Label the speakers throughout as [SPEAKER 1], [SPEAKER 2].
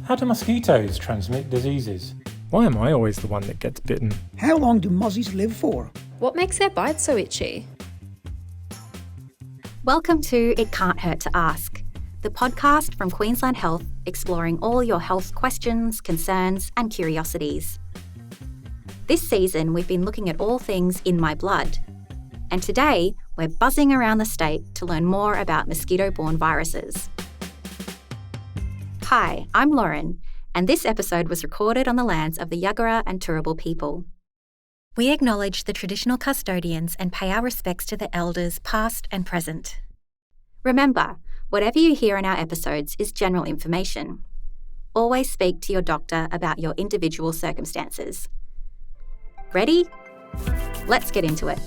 [SPEAKER 1] How do mosquitoes transmit diseases?
[SPEAKER 2] Why am I always the one that gets bitten?
[SPEAKER 3] How long do mozzies live for?
[SPEAKER 4] What makes their bites so itchy?
[SPEAKER 5] Welcome to It Can't Hurt to Ask, the podcast from Queensland Health exploring all your health questions, concerns and curiosities. This season we've been looking at all things in my blood. And today we're buzzing around the state to learn more about mosquito-borne viruses. Hi, I'm Lauren, and this episode was recorded on the lands of the Yuggera and Turrbal people. We acknowledge the traditional custodians and pay our respects to the elders past and present. Remember, whatever you hear in our episodes is general information. Always speak to your doctor about your individual circumstances. Ready? Let's get into it.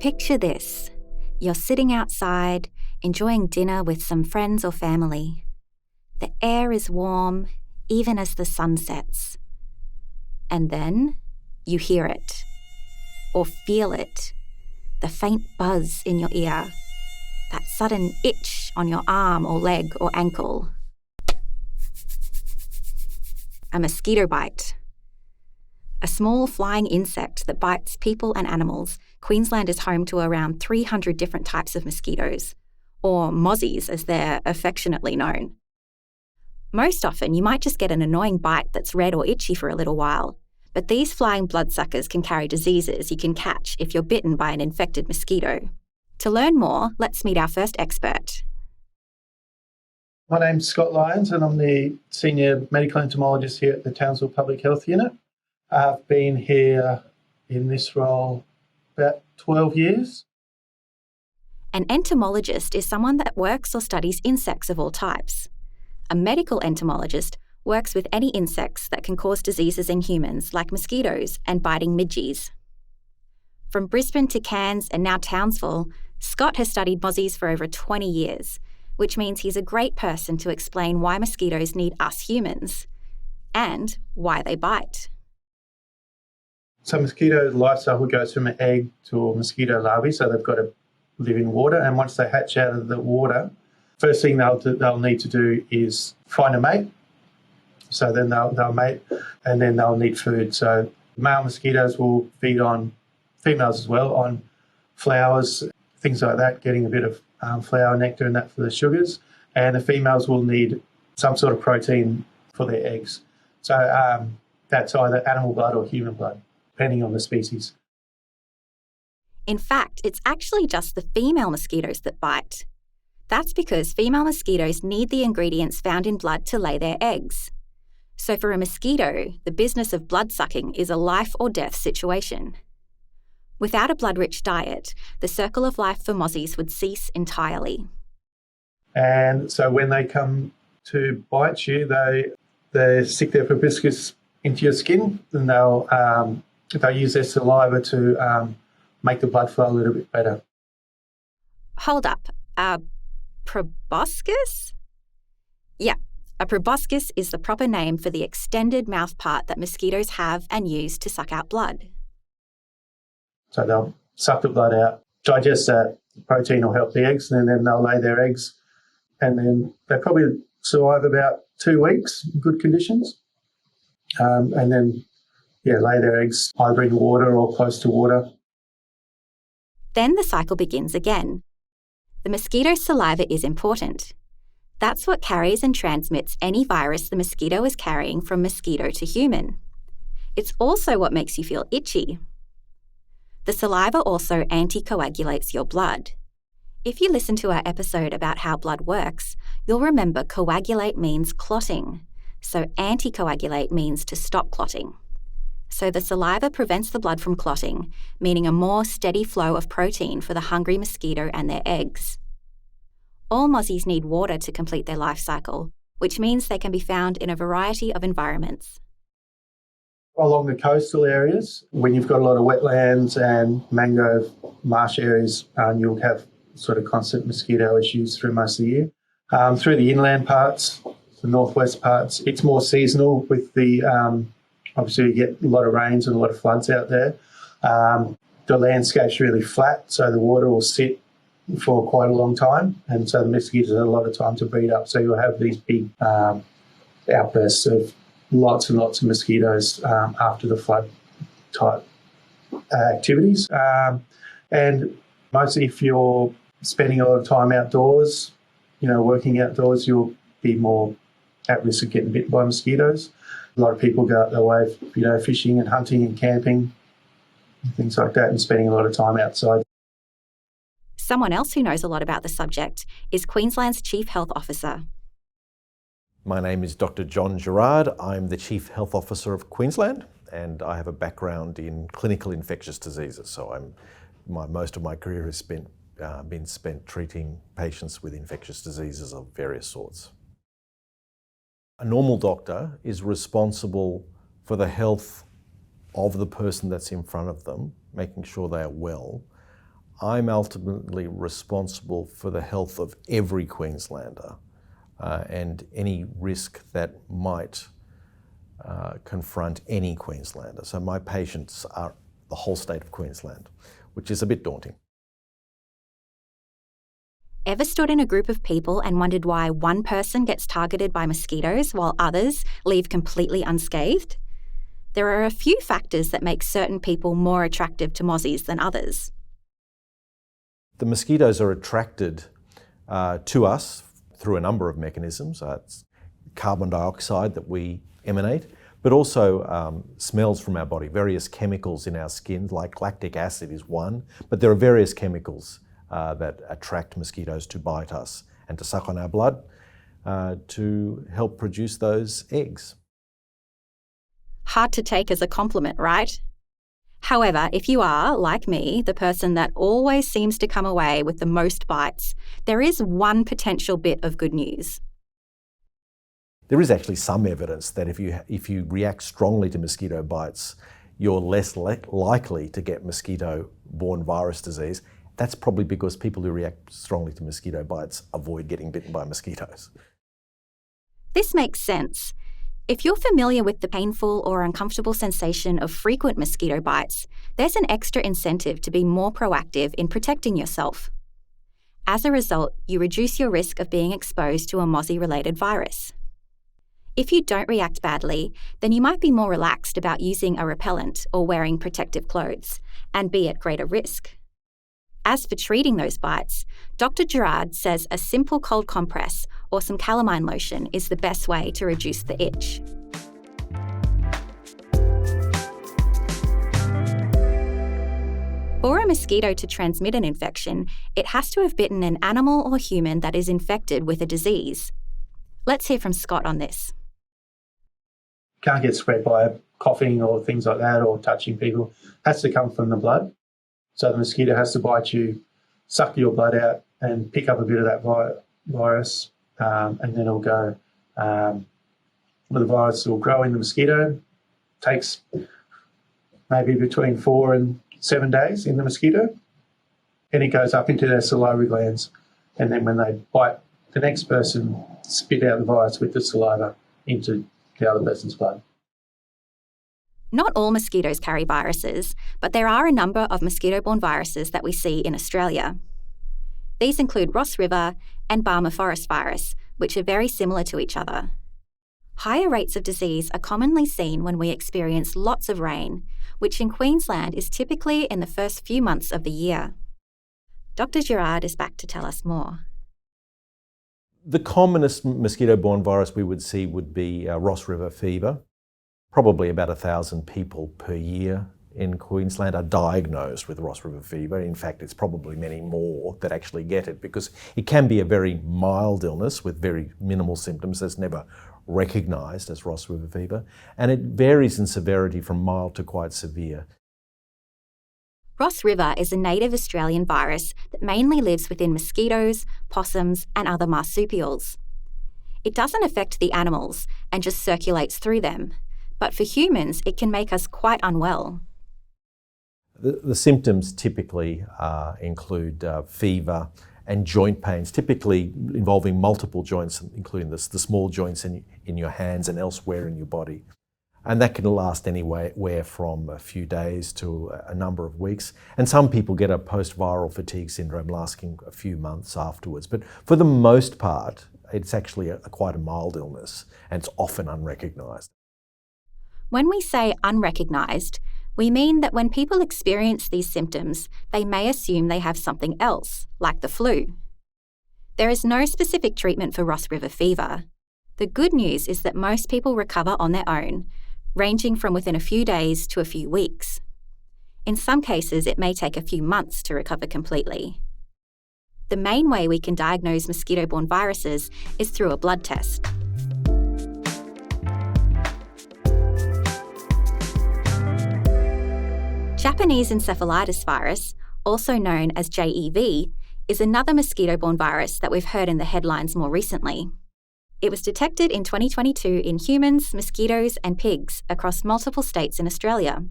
[SPEAKER 5] Picture this. You're sitting outside, enjoying dinner with some friends or family. The air is warm, even as the sun sets. And then you hear it, or feel it, the faint buzz in your ear, that sudden itch on your arm or leg or ankle. A mosquito bite. A small flying insect that bites people and animals. Queensland is home to around 300 different types of mosquitoes, or mozzies as they're affectionately known. Most often, you might just get an annoying bite that's red or itchy for a little while, but these flying bloodsuckers can carry diseases you can catch if you're bitten by an infected mosquito. To learn more, let's meet our first expert.
[SPEAKER 6] My name's Scott Lyons and I'm the Senior Medical Entomologist here at the Townsville Public Health Unit. I've been here in this role about 12 years.
[SPEAKER 5] An entomologist is someone that works or studies insects of all types. A medical entomologist works with any insects that can cause diseases in humans, like mosquitoes and biting midges. From Brisbane to Cairns and now Townsville, Scott has studied mozzies for over 20 years, which means he's a great person to explain why mosquitoes need us humans and why they bite.
[SPEAKER 6] So mosquito life cycle goes from an egg to a mosquito larvae, so they've got to live in water. And once they hatch out of the water, first thing they'll need to do is find a mate. So then they'll mate, and then they'll need food. So male mosquitoes will feed on females as well, on flowers, things like that, getting a bit of flower nectar and that for the sugars. And the females will need some sort of protein for their eggs. So that's either animal blood or human blood, depending on the species.
[SPEAKER 5] In fact, it's actually just the female mosquitoes that bite. That's because female mosquitoes need the ingredients found in blood to lay their eggs. So for a mosquito, the business of blood sucking is a life or death situation. Without a blood-rich diet, the circle of life for mozzies would cease entirely.
[SPEAKER 6] And so when they come to bite you, they stick their proboscis into your skin, and they'll use their saliva to make the blood flow a little bit better.
[SPEAKER 5] Hold up. Proboscis? Yeah, a proboscis is the proper name for the extended mouth part that mosquitoes have and use to suck out blood.
[SPEAKER 6] So they'll suck the blood out, digest that protein will help the eggs, and then they'll lay their eggs, and then they probably survive about 2 weeks in good conditions. And then, lay their eggs either in water or close to water.
[SPEAKER 5] Then the cycle begins again. The mosquito's saliva is important. That's what carries and transmits any virus the mosquito is carrying from mosquito to human. It's also what makes you feel itchy. The saliva also anticoagulates your blood. If you listen to our episode about how blood works, you'll remember coagulate means clotting. So anticoagulate means to stop clotting. So the saliva prevents the blood from clotting, meaning a more steady flow of protein for the hungry mosquito and their eggs. All mozzies need water to complete their life cycle, which means they can be found in a variety of environments.
[SPEAKER 6] Along the coastal areas, when you've got a lot of wetlands and mangrove marsh areas, you'll have sort of constant mosquito issues through most of the year. Through the inland parts, the northwest parts, it's more seasonal with the obviously you get a lot of rains and a lot of floods out there. The landscape's really flat, so the water will sit for quite a long time, and so the mosquitoes have a lot of time to breed up. So you'll have these big outbursts of lots and lots of mosquitoes after the flood type activities. And mostly if you're spending a lot of time outdoors, working outdoors, you'll be more at risk of getting bitten by mosquitoes. A lot of people go out their way, fishing and hunting and camping, things like that, and spending a lot of time outside.
[SPEAKER 5] Someone else who knows a lot about the subject is Queensland's Chief Health Officer.
[SPEAKER 7] My name is Dr. John Gerrard. I'm the Chief Health Officer of Queensland, and I have a background in clinical infectious diseases. So most of my career has been spent treating patients with infectious diseases of various sorts. A normal doctor is responsible for the health of the person that's in front of them, making sure they are well. I'm ultimately responsible for the health of every Queenslander and any risk that might confront any Queenslander. So my patients are the whole state of Queensland, which is a bit daunting.
[SPEAKER 5] Ever stood in a group of people and wondered why one person gets targeted by mosquitoes while others leave completely unscathed? There are a few factors that make certain people more attractive to mozzies than others.
[SPEAKER 7] The mosquitoes are attracted to us through a number of mechanisms. It's carbon dioxide that we emanate, but also smells from our body, various chemicals in our skin, like lactic acid is one, but there are various chemicals that attract mosquitoes to bite us and to suck on our blood to help produce those eggs.
[SPEAKER 5] Hard to take as a compliment, right? However, if you are, like me, the person that always seems to come away with the most bites, there is one potential bit of good news.
[SPEAKER 7] There is actually some evidence that if you react strongly to mosquito bites, you're less likely to get mosquito-borne virus disease. That's probably because people who react strongly to mosquito bites avoid getting bitten by mosquitoes.
[SPEAKER 5] This makes sense. If you're familiar with the painful or uncomfortable sensation of frequent mosquito bites, there's an extra incentive to be more proactive in protecting yourself. As a result, you reduce your risk of being exposed to a mozzie-related virus. If you don't react badly, then you might be more relaxed about using a repellent or wearing protective clothes, and be at greater risk. As for treating those bites, Dr. Gerrard says a simple cold compress or some calamine lotion is the best way to reduce the itch. For a mosquito to transmit an infection, it has to have bitten an animal or human that is infected with a disease. Let's hear from Scott on this.
[SPEAKER 6] Can't get spread by coughing or things like that, or touching people. Has to come from the blood. So the mosquito has to bite you, suck your blood out, and pick up a bit of that virus, and then it'll go. The virus will grow in the mosquito. Takes maybe between 4 and 7 days in the mosquito, and it goes up into their salivary glands. And then when they bite the next person, spit out the virus with the saliva into the other person's blood.
[SPEAKER 5] Not all mosquitoes carry viruses, but there are a number of mosquito-borne viruses that we see in Australia. These include Ross River and Barmah forest virus, which are very similar to each other. Higher rates of disease are commonly seen when we experience lots of rain, which in Queensland is typically in the first few months of the year. Dr. Gerrard is back to tell us more.
[SPEAKER 7] The commonest mosquito-borne virus we would see would be Ross River fever. Probably about 1,000 people per year in Queensland are diagnosed with Ross River fever. In fact, it's probably many more that actually get it, because it can be a very mild illness with very minimal symptoms that's never recognised as Ross River fever, and it varies in severity from mild to quite severe.
[SPEAKER 5] Ross River is a native Australian virus that mainly lives within mosquitoes, possums, and other marsupials. It doesn't affect the animals and just circulates through them, but for humans, it can make us quite unwell.
[SPEAKER 7] The symptoms typically include fever and joint pains, typically involving multiple joints, including the small joints in your hands and elsewhere in your body. And that can last anywhere from a few days to a number of weeks. And some people get a post-viral fatigue syndrome lasting a few months afterwards. But for the most part, it's actually quite a mild illness, and it's often unrecognised.
[SPEAKER 5] When we say unrecognised, we mean that when people experience these symptoms, they may assume they have something else, like the flu. There is no specific treatment for Ross River fever. The good news is that most people recover on their own, ranging from within a few days to a few weeks. In some cases, it may take a few months to recover completely. The main way we can diagnose mosquito-borne viruses is through a blood test. Japanese encephalitis virus, also known as JEV, is another mosquito-borne virus that we've heard in the headlines more recently. It was detected in 2022 in humans, mosquitoes, and pigs across multiple states in Australia.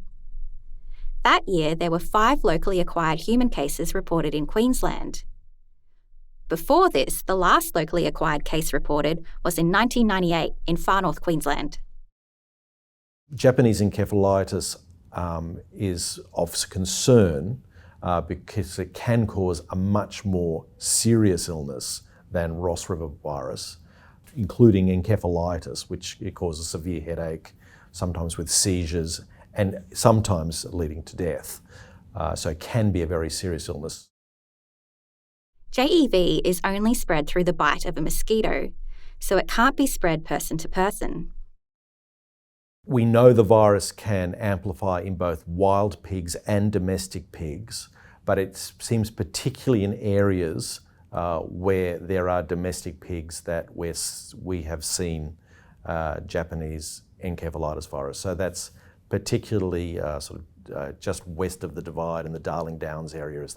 [SPEAKER 5] That year, there were 5 locally acquired human cases reported in Queensland. Before this, the last locally acquired case reported was in 1998 in far north Queensland.
[SPEAKER 7] Japanese encephalitis is of concern because it can cause a much more serious illness than Ross River virus, including encephalitis, which it causes severe headache, sometimes with seizures, and sometimes leading to death. So it can be a very serious illness.
[SPEAKER 5] JEV is only spread through the bite of a mosquito, so it can't be spread person to person.
[SPEAKER 7] We know the virus can amplify in both wild pigs and domestic pigs, but it seems particularly in areas where there are domestic pigs that we have seen Japanese encephalitis virus. So that's particularly just west of the Divide and the Darling Downs area is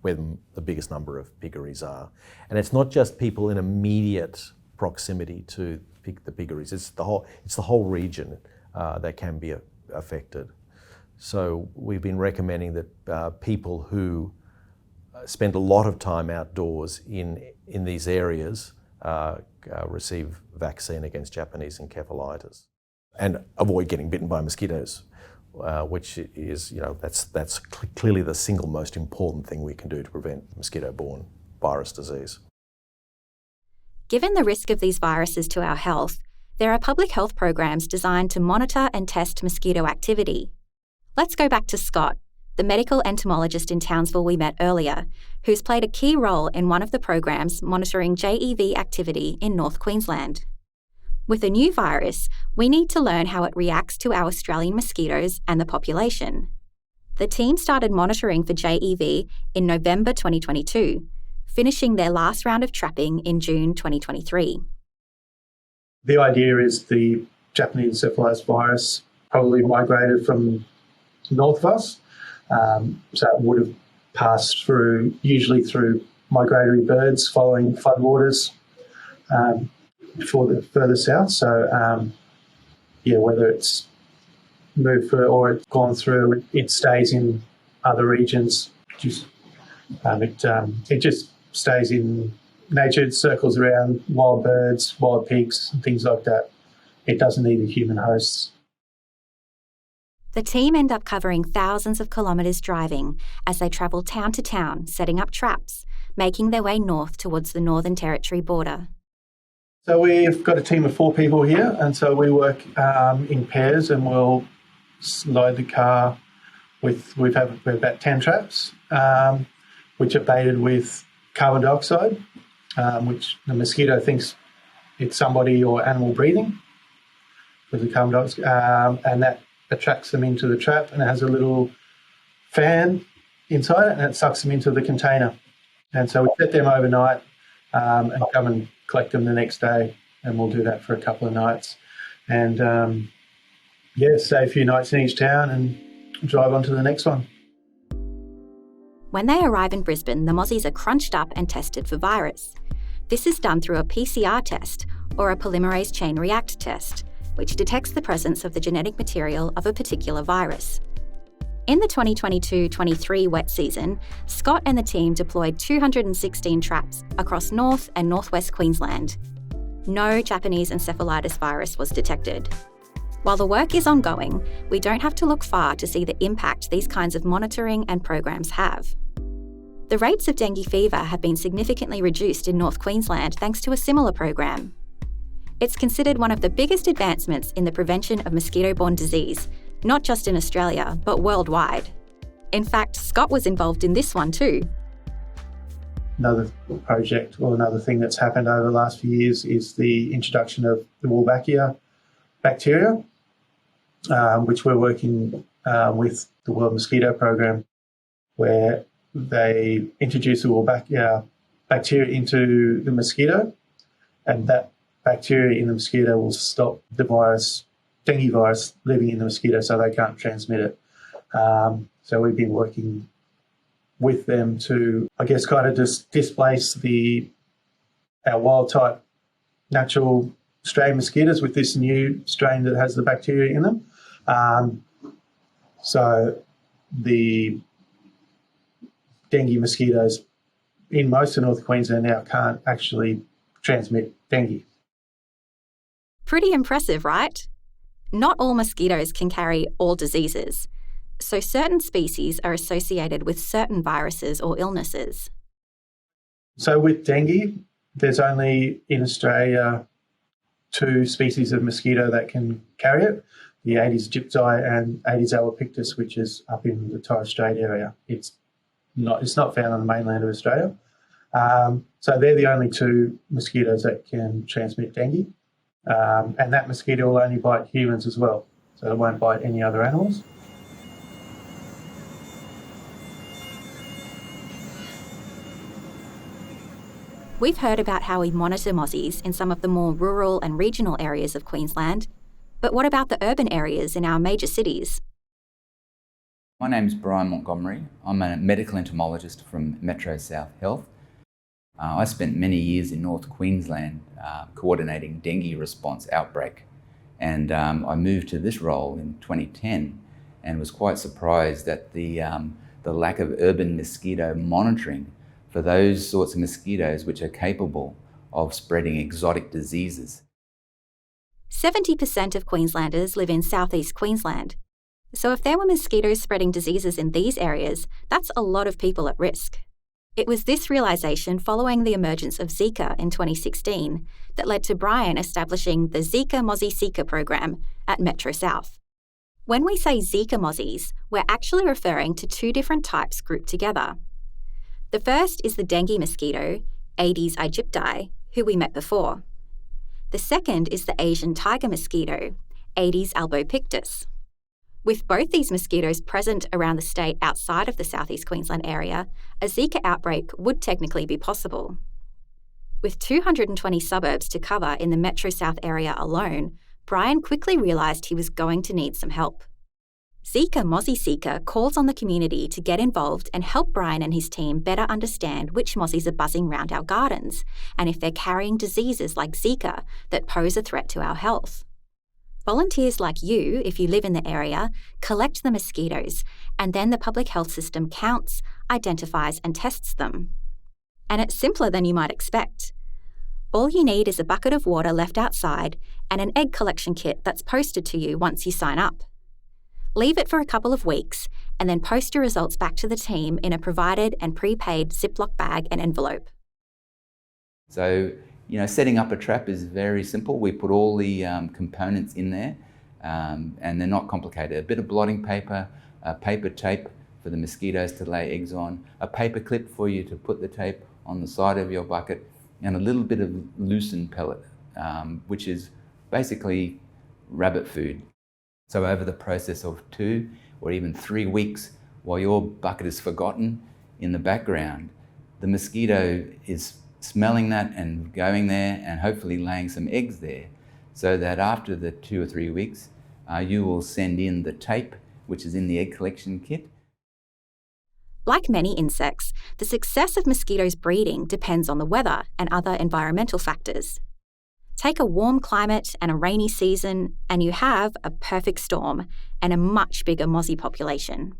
[SPEAKER 7] where the biggest number of piggeries are. And it's not just people in immediate proximity to the piggeries, it's the whole region that can be affected. So we've been recommending that people who spend a lot of time outdoors in these areas receive vaccine against Japanese encephalitis and avoid getting bitten by mosquitoes, which is, that's clearly the single most important thing we can do to prevent mosquito-borne virus disease.
[SPEAKER 5] Given the risk of these viruses to our health, there are public health programs designed to monitor and test mosquito activity. Let's go back to Scott, the medical entomologist in Townsville we met earlier, who's played a key role in one of the programs monitoring JEV activity in North Queensland. With a new virus, we need to learn how it reacts to our Australian mosquitoes and the population. The team started monitoring for JEV in November 2022, finishing their last round of trapping in June 2023.
[SPEAKER 6] The idea is the Japanese encephalitis virus probably migrated from north of us. So it would have passed usually through migratory birds following floodwaters further south. So, whether it's moved through or it's gone through, it stays in other regions. It just stays in nature. It circles around wild birds, wild pigs, and things like that. It doesn't need the human hosts.
[SPEAKER 5] The team end up covering thousands of kilometres driving as they travel town to town, setting up traps, making their way north towards the Northern Territory border.
[SPEAKER 6] So we've got a team of 4 people here, and so we work in pairs, and we'll load the car with, we have about 10 traps, which are baited with carbon dioxide, which the mosquito thinks it's somebody or animal breathing with the carbon dioxide, and that attracts them into the trap, and it has a little fan inside it, and it sucks them into the container. And so we set them overnight and come and collect them the next day, and we'll do that for a couple of nights. And stay a few nights in each town and drive on to the next one.
[SPEAKER 5] When they arrive in Brisbane, the mozzies are crunched up and tested for virus. This is done through a PCR test or a polymerase chain react test, which detects the presence of the genetic material of a particular virus. In the 2022-23 wet season, Scott and the team deployed 216 traps across North and Northwest Queensland. No Japanese encephalitis virus was detected. While the work is ongoing, we don't have to look far to see the impact these kinds of monitoring and programs have. The rates of dengue fever have been significantly reduced in North Queensland thanks to a similar program. It's considered one of the biggest advancements in the prevention of mosquito-borne disease, not just in Australia, but worldwide. In fact, Scott was involved in this one too.
[SPEAKER 6] Another project or another thing that's happened over the last few years is the introduction of the Wolbachia bacteria, which we're working with the World Mosquito Program, where they introduce the Wolbachia bacteria into the mosquito, and that bacteria in the mosquito will stop the virus, dengue virus, living in the mosquito so they can't transmit it. So we've been working with them to, I guess, kind of just displace our wild type natural Australian mosquitoes with this new strain that has the bacteria in them. So the dengue mosquitoes in most of North Queensland now can't actually transmit dengue.
[SPEAKER 5] Pretty impressive, right? Not all mosquitoes can carry all diseases, so certain species are associated with certain viruses or illnesses.
[SPEAKER 6] So with dengue, there's only in Australia 2 species of mosquito that can carry it, the Aedes aegypti and Aedes albopictus, which is up in the Torres Strait area. It's not found on the mainland of Australia. So they're the only 2 mosquitoes that can transmit dengue. And that mosquito will only bite humans as well, so it won't bite any other animals.
[SPEAKER 5] We've heard about how we monitor mozzies in some of the more rural and regional areas of Queensland, but what about the urban areas in our major cities?
[SPEAKER 8] My name's Brian Montgomery. I'm a medical entomologist from Metro South Health. I spent many years in North Queensland coordinating dengue response outbreak, and I moved to this role in 2010 and was quite surprised at the lack of urban mosquito monitoring for those sorts of mosquitoes which are capable of spreading exotic diseases.
[SPEAKER 5] 70% of Queenslanders live in southeast Queensland. So if there were mosquitoes spreading diseases in these areas, that's a lot of people at risk. It was this realisation following the emergence of ZIKA in 2016 that led to Brian establishing the ZIKA Mozzie program at Metro South. When we say ZIKA mozzies, we're actually referring to 2 different types grouped together. The first is the dengue mosquito, Aedes aegypti, who we met before. The second is the Asian tiger mosquito, Aedes albopictus. With both these mosquitoes present around the state outside of the southeast Queensland area, a ZIKA outbreak would technically be possible. With 220 suburbs to cover in the Metro South area alone, Brian quickly realised he was going to need some help. ZIKA Mozzie calls on the community to get involved and help Brian and his team better understand which mozzies are buzzing round our gardens and if they're carrying diseases like ZIKA that pose a threat to our health. Volunteers like you, if you live in the area, collect the mosquitoes, and then the public health system counts, identifies and tests them. And it's simpler than you might expect. All you need is a bucket of water left outside and an egg collection kit that's posted to you once you sign up. Leave it for a couple of weeks and then post your results back to the team in a provided and prepaid Ziploc bag and envelope.
[SPEAKER 8] So, setting up a trap is very simple. We put all the components in there and they're not complicated. A bit of blotting paper, paper tape for the mosquitoes to lay eggs on, a paper clip for you to put the tape on the side of your bucket, and a little bit of lucerne pellet, which is basically rabbit food. So over the process of 2 or even 3 weeks, while your bucket is forgotten in the background, the mosquito is smelling that and going there and hopefully laying some eggs there, so that after the 2 or 3 weeks, you will send in the tape, which is in the egg collection kit.
[SPEAKER 5] Like many insects, the success of mosquitoes breeding depends on the weather and other environmental factors. Take a warm climate and a rainy season, and you have a perfect storm and a much bigger mozzie population.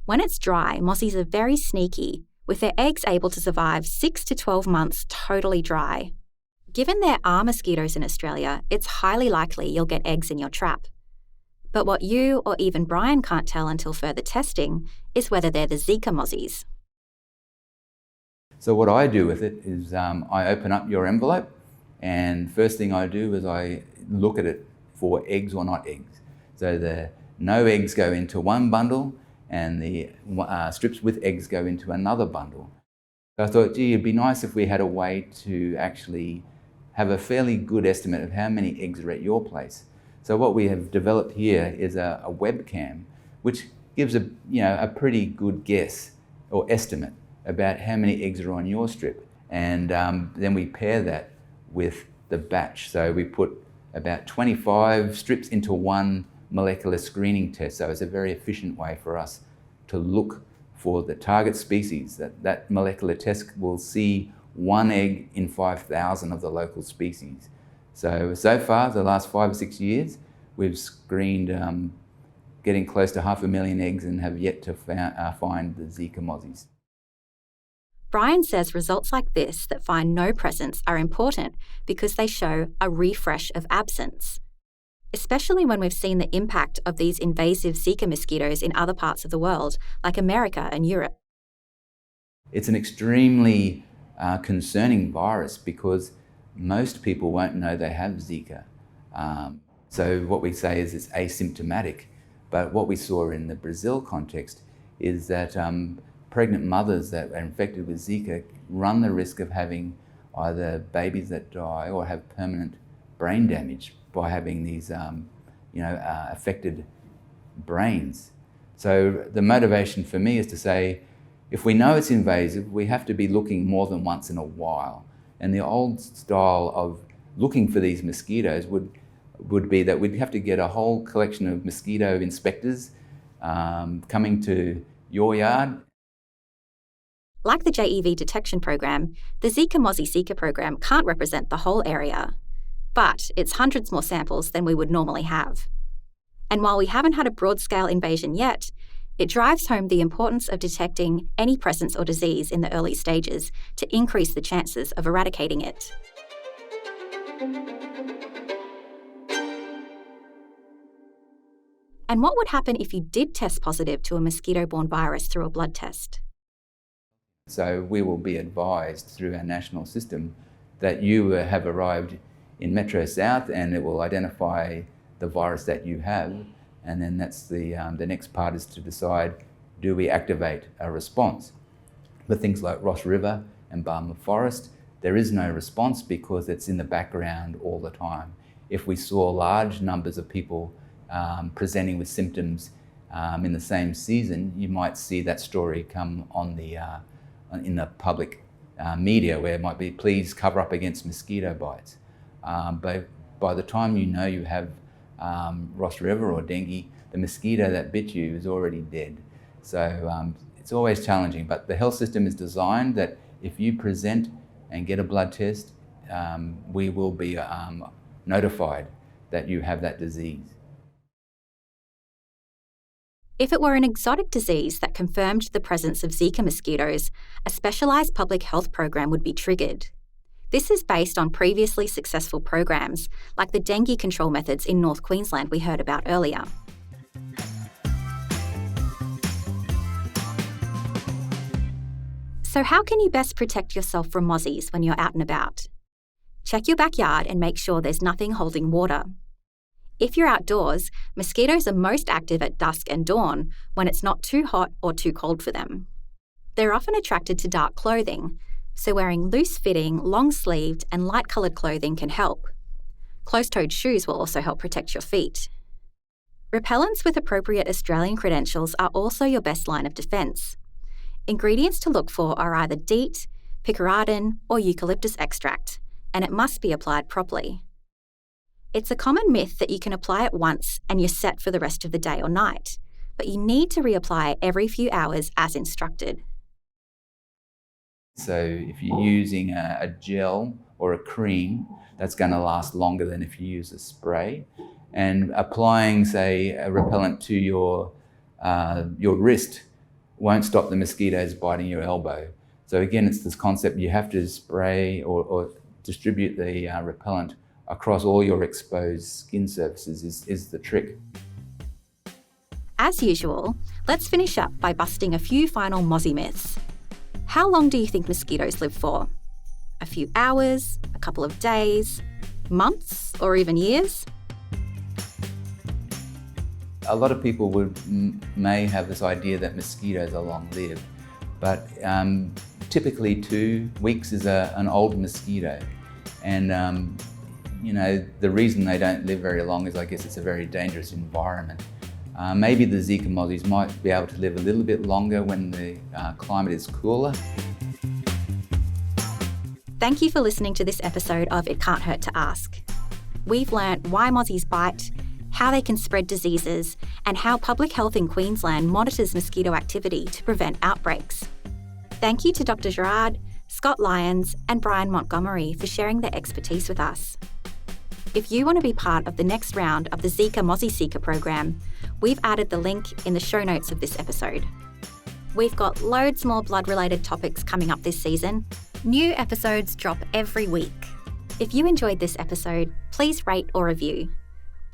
[SPEAKER 5] When it's dry, mozzies are very sneaky, with their eggs able to survive 6 to 12 months totally dry. Given there are mosquitoes in Australia, it's highly likely you'll get eggs in your trap. But what you or even Brian can't tell until further testing is whether they're the ZIKA mozzies.
[SPEAKER 8] So what I do with it is I open up your envelope, and first thing I do is I look at it for eggs or not eggs. So no eggs go into one bundle, and the strips with eggs go into another bundle. So I thought, gee, it'd be nice if we had a way to actually have a fairly good estimate of how many eggs are at your place. So what we have developed here is a webcam, which gives a pretty good guess or estimate about how many eggs are on your strip. And then we pair that with the batch. So we put about 25 strips into one molecular screening test. So it's a very efficient way for us to look for the target species. That molecular test will see one egg in 5,000 of the local species. So far, the last 5 or 6 years, we've screened getting close to 500,000 eggs and have yet to find the ZIKA mozzies.
[SPEAKER 5] Brian says results like this that find no presence are important because they show a refresh of absence, especially when we've seen the impact of these invasive ZIKA mosquitoes in other parts of the world, like America and Europe.
[SPEAKER 8] It's an extremely concerning virus because most people won't know they have ZIKA. So what we say is it's asymptomatic, but what we saw in the Brazil context is that pregnant mothers that are infected with ZIKA run the risk of having either babies that die or have permanent brain damage by having these affected brains. So the motivation for me is to say, if we know it's invasive, we have to be looking more than once in a while. And the old style of looking for these mosquitoes would be that we'd have to get a whole collection of mosquito inspectors coming to your yard.
[SPEAKER 5] Like the JEV detection program, the ZIKA Mozzie Seeker program can't represent the whole area, but it's hundreds more samples than we would normally have. And while we haven't had a broad-scale invasion yet, it drives home the importance of detecting any presence or disease in the early stages to increase the chances of eradicating it. And what would happen if you did test positive to a mosquito-borne virus through a blood test?
[SPEAKER 8] So we will be advised through our national system that you have arrived in Metro South, and it will identify the virus that you have. And then that's the next part is to decide, do we activate a response? For things like Ross River and Barmah Forest, there is no response because it's in the background all the time. If we saw large numbers of people presenting with symptoms in the same season, you might see that story come on in the public media where it might be, please cover up against mosquito bites. But by the time you know you have Ross River or dengue, the mosquito that bit you is already dead. So it's always challenging, but the health system is designed that if you present and get a blood test, we will be notified that you have that disease.
[SPEAKER 5] If it were an exotic disease that confirmed the presence of ZIKA mosquitoes, a specialised public health program would be triggered. This is based on previously successful programs, like the dengue control methods in North Queensland we heard about earlier. So how can you best protect yourself from mozzies when you're out and about? Check your backyard and make sure there's nothing holding water. If you're outdoors, mosquitoes are most active at dusk and dawn when it's not too hot or too cold for them. They're often attracted to dark clothing, so wearing loose-fitting, long-sleeved and light-coloured clothing can help. Closed-toed shoes will also help protect your feet. Repellents with appropriate Australian credentials are also your best line of defence. Ingredients to look for are either DEET, picaridin or eucalyptus extract, and it must be applied properly. It's a common myth that you can apply it once and you're set for the rest of the day or night, but you need to reapply every few hours as instructed.
[SPEAKER 8] So if you're using a gel or a cream, that's going to last longer than if you use a spray. And applying, say, a repellent to your wrist won't stop the mosquitoes biting your elbow. So again, it's this concept, you have to spray or distribute the repellent across all your exposed skin surfaces is the trick.
[SPEAKER 5] As usual, let's finish up by busting a few final mozzie myths. How long do you think mosquitoes live for? A few hours, a couple of days, months, or even years?
[SPEAKER 8] A lot of people may have this idea that mosquitoes are long-lived, but typically 2 weeks is an old mosquito. And the reason they don't live very long is, I guess, it's a very dangerous environment. Maybe the ZIKA mozzies might be able to live a little bit longer when the climate is cooler.
[SPEAKER 5] Thank you for listening to this episode of It Can't Hurt to Ask. We've learnt why mozzies bite, how they can spread diseases, and how public health in Queensland monitors mosquito activity to prevent outbreaks. Thank you to Dr. Gerrard, Scott Lyons, and Brian Montgomery for sharing their expertise with us. If you want to be part of the next round of the ZIKA Mozzie Seeker program, we've added the link in the show notes of this episode. We've got loads more blood-related topics coming up this season. New episodes drop every week. If you enjoyed this episode, please rate or review.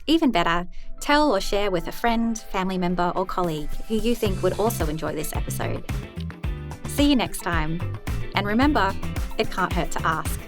[SPEAKER 5] Even better, tell or share with a friend, family member, or colleague who you think would also enjoy this episode. See you next time. And remember, it can't hurt to ask.